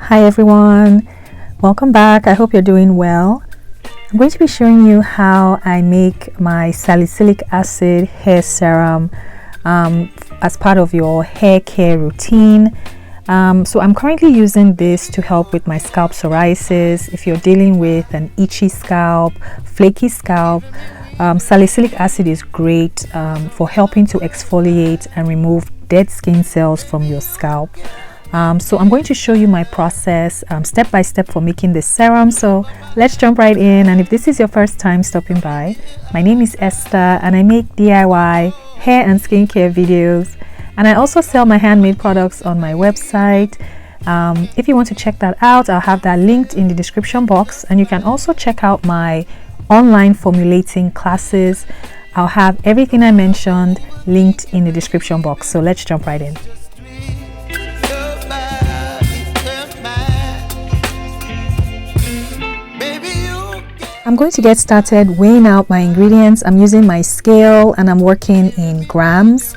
Hi everyone, welcome back. I hope you're doing well. I'm going to be showing you how I make my salicylic acid hair serum as part of your hair care routine. So I'm currently using this to help with my scalp psoriasis. If you're dealing with an itchy scalp, flaky scalp, salicylic acid is great for helping to exfoliate and remove dead skin cells from your scalp. So I'm going to show you my process step by step for making this serum. So let's jump right in. And if this is your first time stopping by, my name is Esther and I make DIY hair and skincare videos, and I also sell my handmade products on my website. If you want to check that out, I'll have that linked in the description box, and you can also check out my online formulating classes. I'll have everything I mentioned linked in the description box. So let's jump right in. I'm going to get started weighing out my ingredients. I'm using my scale and I'm working in grams,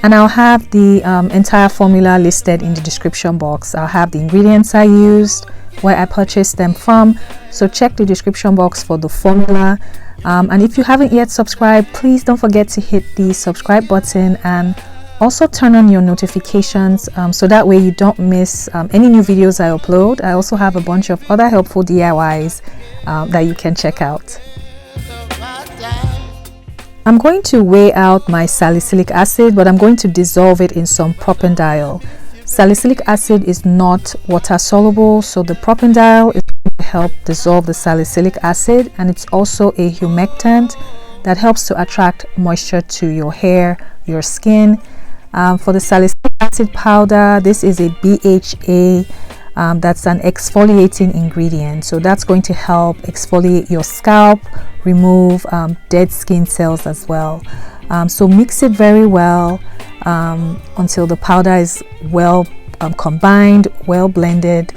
and I'll have the entire formula listed in the description box. I'll have the ingredients I used, where I purchased them from, so check the description box for the formula. And if you haven't yet subscribed, please don't forget to hit the subscribe button and also turn on your notifications so that way you don't miss any new videos I upload. I also have a bunch of other helpful DIYs that you can check out. I'm going to weigh out my salicylic acid, but I'm going to dissolve it in some propanediol. Salicylic acid is not water soluble, so the propanediol is going to help dissolve the salicylic acid, and it's also a humectant that helps to attract moisture to your hair, your skin. For the salicylic acid powder, this is a BHA. That's an exfoliating ingredient, so that's going to help exfoliate your scalp, remove dead skin cells as well. So mix it very well until the powder is well combined, well blended,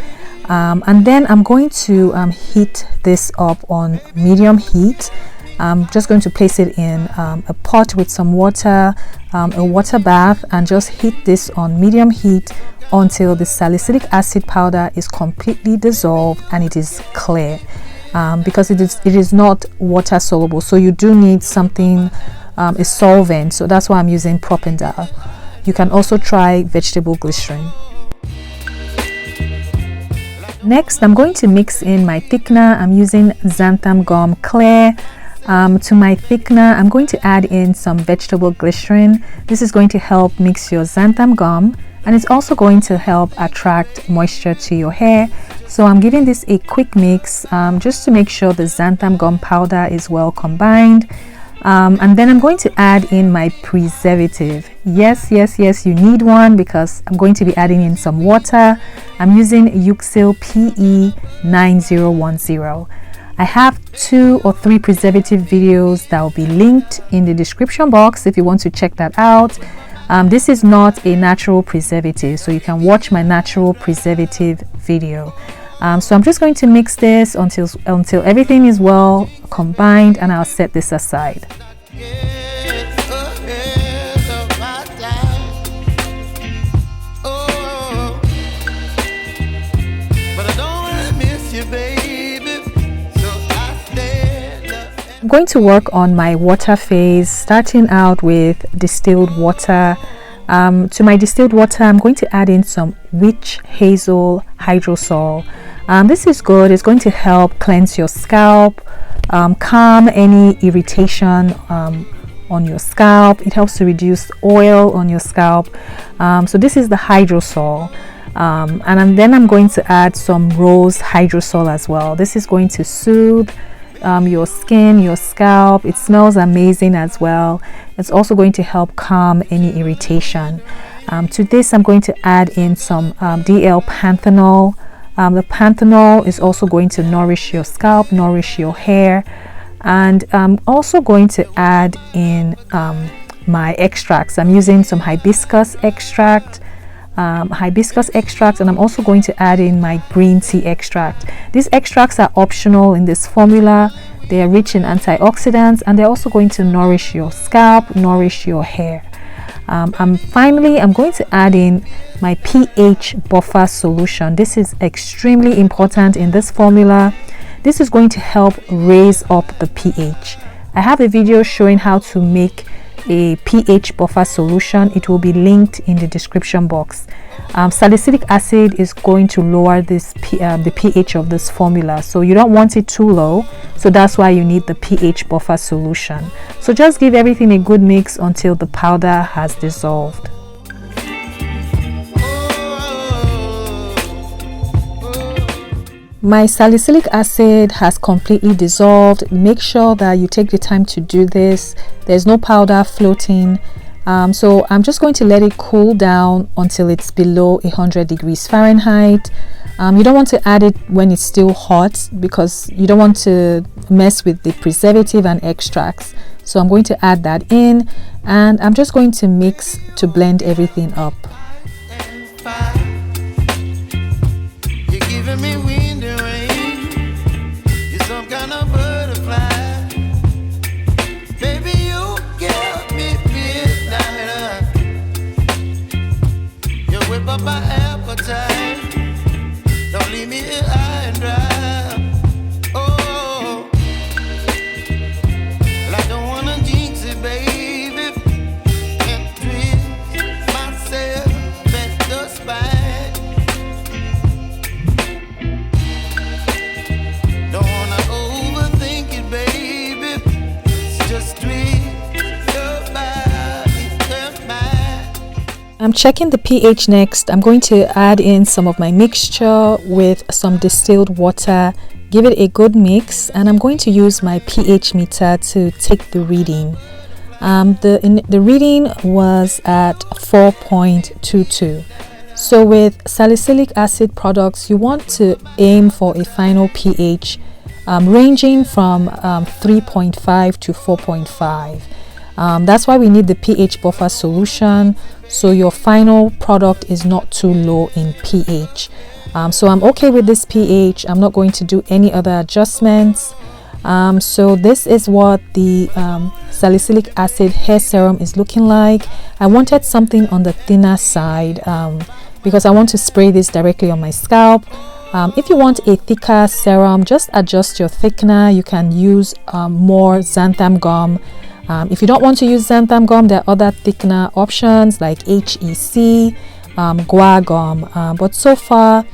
and then I'm going to heat this up on medium heat. I'm just going to place it in a pot with some water, a water bath, and just heat this on medium heat until the salicylic acid powder is completely dissolved and it is clear, because it is not water soluble, so you do need something, a solvent. So that's why I'm using propanediol. You can also try vegetable glycerin. Next, I'm going to mix in my thickener. I'm using xanthan gum clear. To my thickener, I'm going to add in some vegetable glycerin. This is going to help mix your xanthan gum, and it's also going to help attract moisture to your hair. So I'm giving this a quick mix just to make sure the xanthan gum powder is well combined. And then I'm going to add in my preservative. Yes, you need one, because I'm going to be adding in some water. I'm using Euxil PE9010. I have 2 or 3 preservative videos that will be linked in the description box if you want to check that out. This is not a natural preservative, so you can watch my natural preservative video. So I'm just going to mix this until everything is well combined, and I'll set this aside. I'm going to work on my water phase, starting out with distilled water. To my distilled water, I'm going to add in some witch hazel hydrosol. This is good. It's going to help cleanse your scalp, calm any irritation on your scalp. It helps to reduce oil on your scalp. So this is the hydrosol. And then I'm going to add some rose hydrosol as well. This is going to soothe your skin, your scalp. It smells amazing as well. It's also going to help calm any irritation. To this, I'm going to add in some DL panthenol. The panthenol is also going to nourish your scalp, nourish your hair, and I'm also going to add in my extracts. I'm using some hibiscus extract, and I'm also going to add in my green tea extract. These extracts are optional in this formula. They are rich in antioxidants, and they're also going to nourish your scalp, nourish your hair. Finally, I'm going to add in my pH buffer solution. This is extremely important in this formula. This is going to help raise up the pH. I have a video showing how to make a pH buffer solution. It will be linked in the description box. Salicylic acid is going to lower the pH of this formula, so you don't want it too low, so that's why you need the pH buffer solution. So just give everything a good mix until the powder has dissolved. My salicylic acid has completely dissolved. Make sure that you take the time to do this. There's no powder floating. So I'm just going to let it cool down until it's below 100 degrees Fahrenheit. You don't want to add it when it's still hot because you don't want to mess with the preservative and extracts. So I'm going to add that in, and I'm just going to mix to blend everything up. You're giving me wind and rain. You're some kind of butterfly. Baby, you give me midnight. You whip up my appetite. Don't leave me here high and dry. Oh, well, I don't wanna jinx it, baby, and twist myself at the spine. Don't wanna overthink it, baby. It's just twist your body and mine. I'm checking the pH next. I'm going to add in some of my mixture with some distilled water, give it a good mix, and I'm going to use my pH meter to take the reading. The reading was at 4.22. So with salicylic acid products, you want to aim for a final pH ranging from 3.5 to 4.5. That's why we need the pH buffer solution, so your final product is not too low in pH. So I'm okay with this pH. I'm not going to do any other adjustments. So this is what the salicylic acid hair serum is looking like. I wanted something on the thinner side because I want to spray this directly on my scalp. If you want a thicker serum, just adjust your thickener. You can use more xanthan gum. If you don't want to use xanthan gum, there are other thickener options like HEC, guar gum. But so far,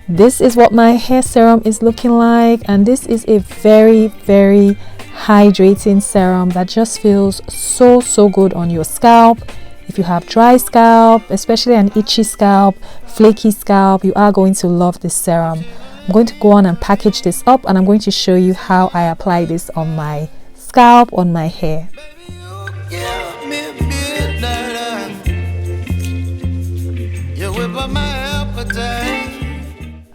this is what my hair serum is looking like, and this is a very, very hydrating serum that just feels so good on your scalp. If you have dry scalp, especially an itchy scalp, flaky scalp, you are going to love this serum. I'm going to go on and package this up, and I'm going to show you how I apply this on my scalp, on my hair.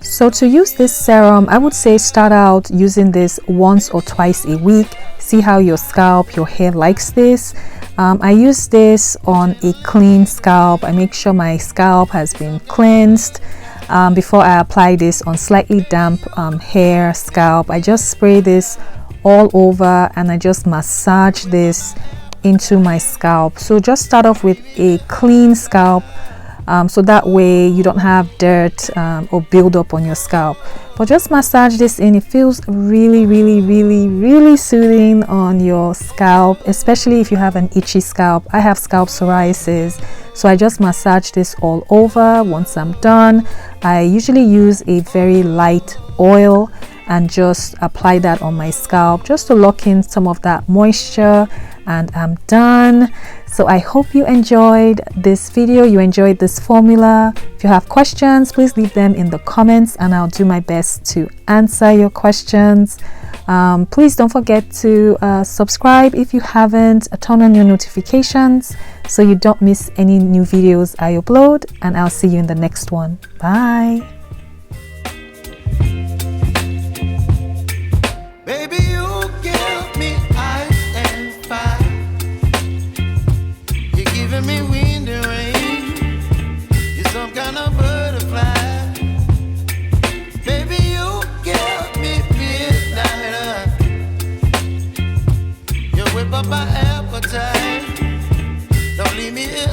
So to use this serum, I would say start out using this once or twice a week. See how your scalp, your hair likes this. I use this on a clean scalp. I make sure my scalp has been cleansed before I apply this on slightly damp hair, scalp. I just spray this all over and I just massage this into my scalp. So just start off with a clean scalp, so that way you don't have dirt or build up on your scalp. But just massage this in. It feels really soothing on your scalp, especially if you have an itchy scalp. I have scalp psoriasis, so I just massage this all over. Once I'm done, I usually use a very light oil and just apply that on my scalp just to lock in some of that moisture, and I'm done. So I hope you enjoyed this video, you enjoyed this formula. If you have questions, please leave them in the comments and I'll do my best to answer your questions. Please don't forget to subscribe if you haven't. Turn on your notifications so you don't miss any new videos I upload, and I'll see you in the next one. Bye. Baby, you give me ice and fire. You're giving me wind and rain. You're some kind of butterfly. Baby, you give me midnight. You whip up my appetite. Don't leave me here.